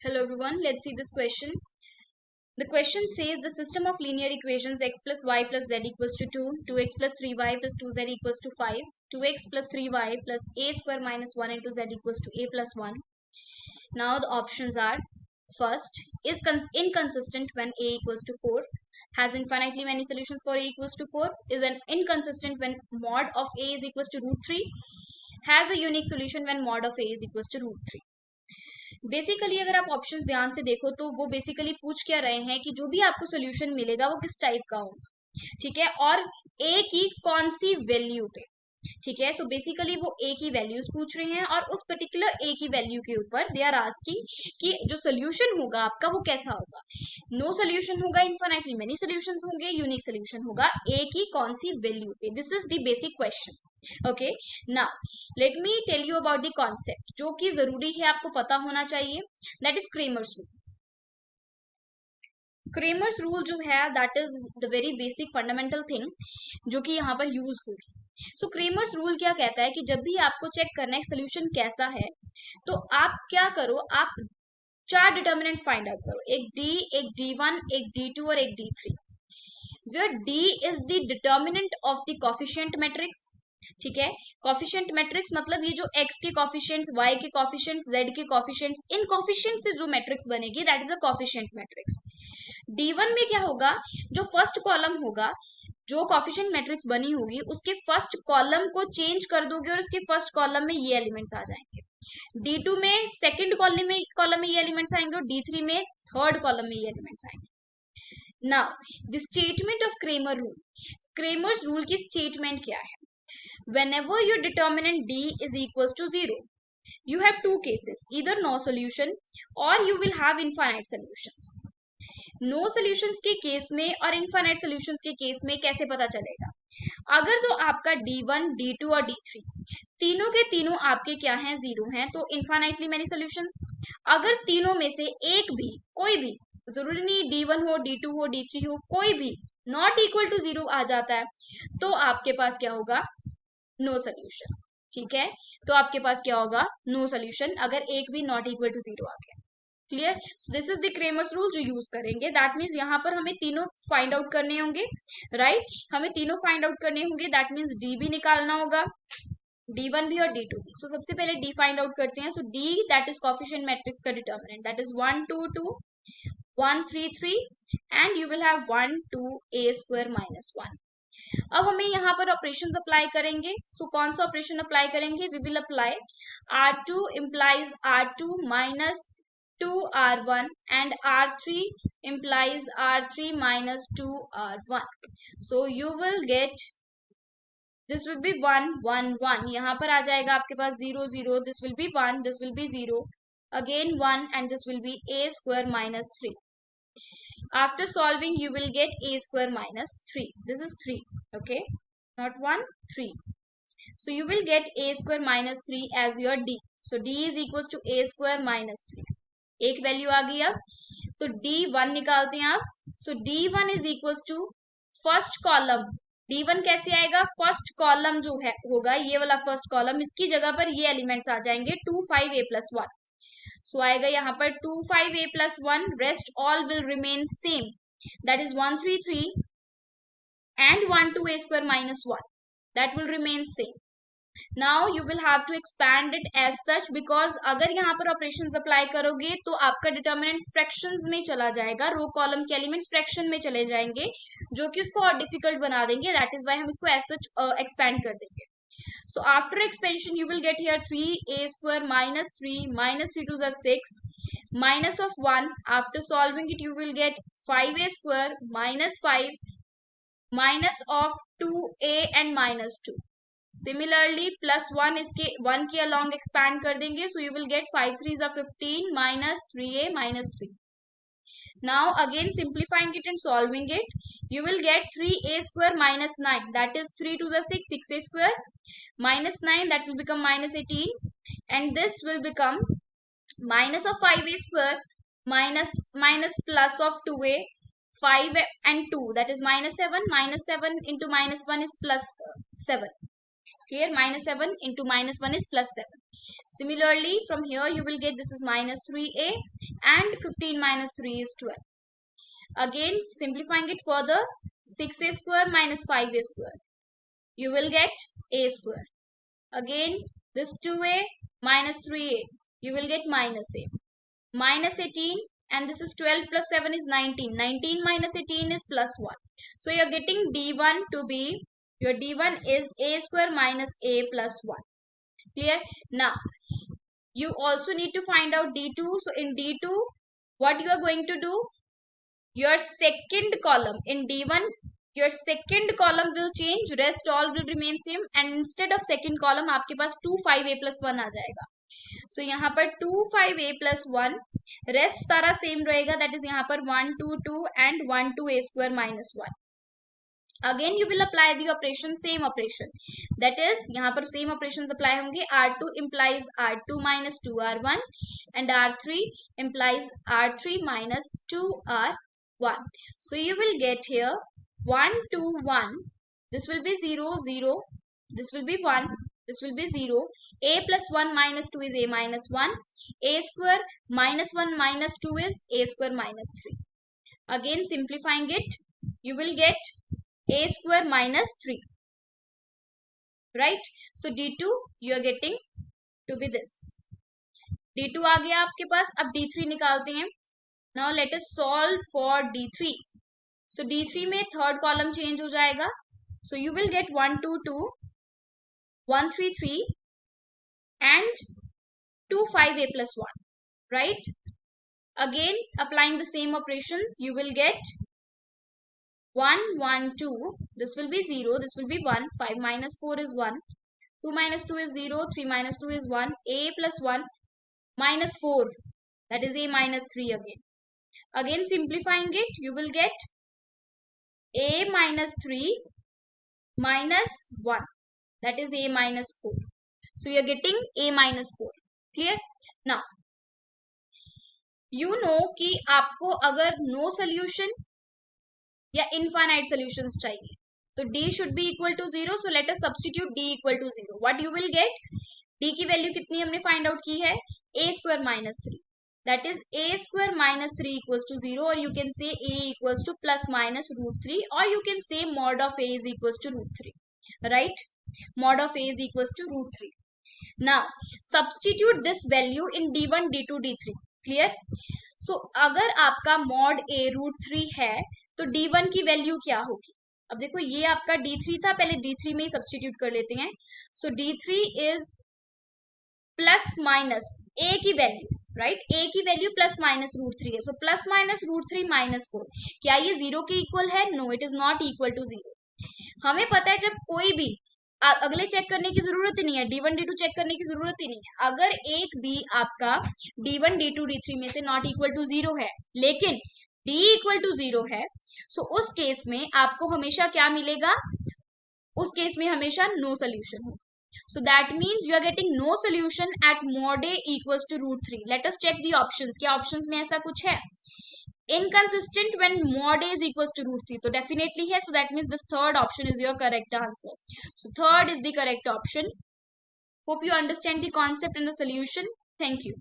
Hello everyone, let's see this question. The question says the system of linear equations x plus y plus z equals to 2, 2x plus 3y plus 2z equals to 5, 2x plus 3y plus a square minus 1 into z equals to a plus 1. Now the options are: first, is inconsistent when a equals to 4, has infinitely many solutions for a equals to 4, is an inconsistent when mod of a is equals to root 3, has a unique solution when mod of a is equals to root 3. Basically अगर आप options ध्यान से देखो तो वो basically पूछ क्या रहे हैं कि जो भी आपको सोल्यूशन मिलेगा वो किस टाइप का होगा, ठीक है, और ए की कौन सी वैल्यू पे, ठीक है. सो बेसिकली वो ए की वैल्यूज पूछ रही हैं और उस पर्टिकुलर ए की वैल्यू के ऊपर दे आर आस्किंग कि जो सोल्यूशन होगा आपका वो कैसा होगा. नो सोल्यूशन होगा, इनफाइनाइटली मेनी सोल्यूशंस होंगे, यूनिक सोल्यूशन होगा, ए की कौन सी वैल्यू पे. This is the basic question. Okay, now let me tell you about the concept जो कि जरूरी है आपको पता होना चाहिए. That is Cramer's rule. Cramer's rule जो है that is the very basic fundamental thing जो कि यहाँ पर यूज होगी. सो क्रेमर्स रूल क्या कहता है कि जब भी आपको चेक करना है सोल्यूशन कैसा है तो आप क्या करो, आप चार डिटर्मिनेंट्स फाइंड आउट करो, एक डी, एक D1, एक D2 और एक D3, where D is the determinant of the coefficient matrix. ठीक है, कोफिशिएंट मैट्रिक्स मतलब ये जो x के कोफिशिएंट्स, y के कोफिशिएंट्स, z के कोफिशिएंट्स, इन कोफिशिएंट से जो मैट्रिक्स बनेगी that is a coefficient matrix. D1 में क्या होगा, जो फर्स्ट कॉलम होगा, जो कोफिशिएंट मैट्रिक्स बनी होगी उसके फर्स्ट कॉलम को चेंज कर दोगे और उसके फर्स्ट कॉलम में ये एलिमेंट्स आ जाएंगे. D2 में सेकंड कॉलम में ये एलिमेंट्स आएंगे और D3 में थर्ड कॉलम में ये एलिमेंट्स आएंगे. Now the statement of Cramer rule. Cramer's rule की स्टेटमेंट क्या है? Whenever your determinant D is equals to 0, you have two cases, either no solution or you will have infinite solutions. No solutions के case में और infinite solutions के case में कैसे पता चलेगा? अगर तो आपका D1, D2 और D3 तीनों के तीनों आपके क्या हैं, जीरो हैं, तो इनफाइनाइटली मेनी सॉल्यूशंस. अगर तीनों में से एक भी, कोई भी, जरूरी नहीं D1 हो, D2 हो, D3 हो, कोई भी नॉट इक्वल टू जीरो आ जाता है तो आपके पास क्या होगा? No solution. ठीक है, तो आपके पास क्या होगा? नो सोल्यूशन अगर एक भी नॉट इक्वल टू जीरो आ गया. Clear? So this is the Cramer's rule जो यूज करेंगे. दैट मीन्स यहाँ पर हमें तीनों फाइंड आउट करने होंगे, राइट? हमें तीनों फाइंड आउट करने होंगे. दैट मीन्स डी भी निकालना होगा, D1 भी और D2 भी. सो सबसे पहले डी फाइंड आउट करते हैं. So D that is coefficient matrix का determinant, that is 1 2 2 1 3 3 and you will have 1 2 a square minus 1. अब हमें यहाँ पर ऑपरेशन अप्लाई करेंगे. सो कौन सा ऑपरेशन अप्लाई करेंगे? We will apply R2 implies R2 minus 2R1 and R3 implies R3 minus 2R1. So you will get, this will be 1 1 1, यहाँ पर आ जाएगा आपके पास 0 0, this will be 1, this will be 0, again 1 and this will be a square minus 3. After solving you will get a square minus 3. This is 3, okay, not 1, 3. So you will get a square minus 3 as your d. So d is equals to a square minus 3. एक value आ गई. अब तो d1 निकालते हैं आप. सो d1 is equals to first column. d1 कैसे आएगा? First column जो है होगा ये वाला फर्स्ट कॉलम, इसकी जगह पर ये एलिमेंट्स आ जाएंगे 2 5 a plus 1. सो आएगा यहाँ पर 2 5 a plus 1, rest all will remain same, that is 1 3 3 and 1 2 a square minus 1, that will remain same. Now you will have to expand it as such because अगर यहाँ पर ऑपरेशंस अप्लाई करोगे तो आपका determinant fractions में चला जाएगा, row column के एलिमेंट्स फ्रैक्शन में चले जाएंगे जो कि उसको और डिफिकल्ट बना देंगे. दैट इज वाई हम इसको एज सच एक्सपैंड कर देंगे. So after expansion you will get here 3a square minus 3 to the 6 minus of 1. After solving it you will get 5a square minus 5 minus of 2a and minus 2. Similarly plus 1 इसके 1 के along expand कर देंगे. So you will get 5 3 is 15 minus 3a minus 3. Now again simplifying it and solving it, you will get 3a square minus 9, that is 3 to the 6, 6a square minus 9, that will become minus 18, and this will become minus of 5a square minus plus of 2a, 5 and 2, that is minus 7 into minus 1 is plus 7. Clear? Minus 7 into minus 1 is plus 7. Similarly, from here you will get this is minus 3a and 15 minus 3 is 12. Again, simplifying it further, 6a square minus 5a square. You will get a square. Again, this 2a minus 3a. You will get minus a. Minus 18 and this is 12 plus 7 is 19. 19 minus 18 is plus 1. So you are getting d1 to be, your d1 is a square minus a plus 1. Clear? Now, you also need to find out d2. So in d2, what you are going to do? Your second column in d1, your second column will change, rest all will remain same, and instead of second column आपके पास 2 5a plus 1 आ जाएगा. So यहाँ पर 2 5a plus 1, rest सारा same रहेगा, that is यहाँ पर 1 2 2 and 1 2a square minus 1. Again you will apply the operation, same operation, that is यहाँ पर same operations apply होंगे. R2 implies R2 minus 2R1 and R3 implies R3 minus 2R1. So you will get here 1 2 1, this will be 0 0, this will be 1, this will be 0. A plus 1 minus 2 is a minus 1. A square minus 1 minus 2 is a square minus 3. Again simplifying it, you will get a square minus 3. Right? So d2 you are getting to be this. d2 आ गया आपके पास. अब d3 निकालते हैं. Now let us solve for d3. So d3 में third column change हो जाएगा. So you will get 1 2 2, 1 3 3 and 2 5a plus 1. Right? Again applying the same operations, you will get 1 1 2, this will be 0, this will be 1, 5 minus 4 is 1, 2 minus 2 is 0, 3 minus 2 is 1, a plus 1 minus 4, that is a minus 3 again. Again simplifying it, you will get a minus 3 minus 1, that is a minus 4. So you are getting a minus 4. Clear? Now, you know कि आपको अगर no solution या infinite solutions चाहिए, तो d should be equal to 0. So let us substitute d equal to 0. What you will get? d की value कितनी हमने find out की है? a square minus 3. That is a square minus 3 equals to 0, or you can say a equals to plus minus root 3, or you can say mod of a is equals to root 3. Right? Mod of a is equals to root 3. Now, substitute this value in d1, d2, d3. Clear? So, अगर आपका mod a root 3 है, तो d1 की value क्या होगी? अब देखो ये आपका d3 था, पहले d3 में ही सब्सटीट्यूट कर लेते हैं. So d3 is plus minus a की वैल्यू, राइट? a की वैल्यू प्लस माइनस रूट 3 है. So plus minus root 3 minus 4, क्या ये 0 के इक्वल है? No, it is not equal to 0. हमें पता है जब कोई भी अगले चेक करने की जरूरत ही नहीं है, d1 d2 चेक करने की जरूरत ही नहीं है. अगर एक भी आपका d1 d2 d3 में से नॉट इक्वल टू 0 है, लेकिन d इक्वल टू 0 है, सो उस केस में आपको हमेशा क्या मिलेगा? उस केस में हमेशा नो सोल्यूशन हो. So that means you are getting no solution at mod a equals to root 3. Let us check the options. क्या options में ऐसा कुछ है? Inconsistent when mod a is equals to root 3. तो definitely है. So that means this third option is your correct answer. So third is the correct option. Hope you understand the concept and the solution. Thank you.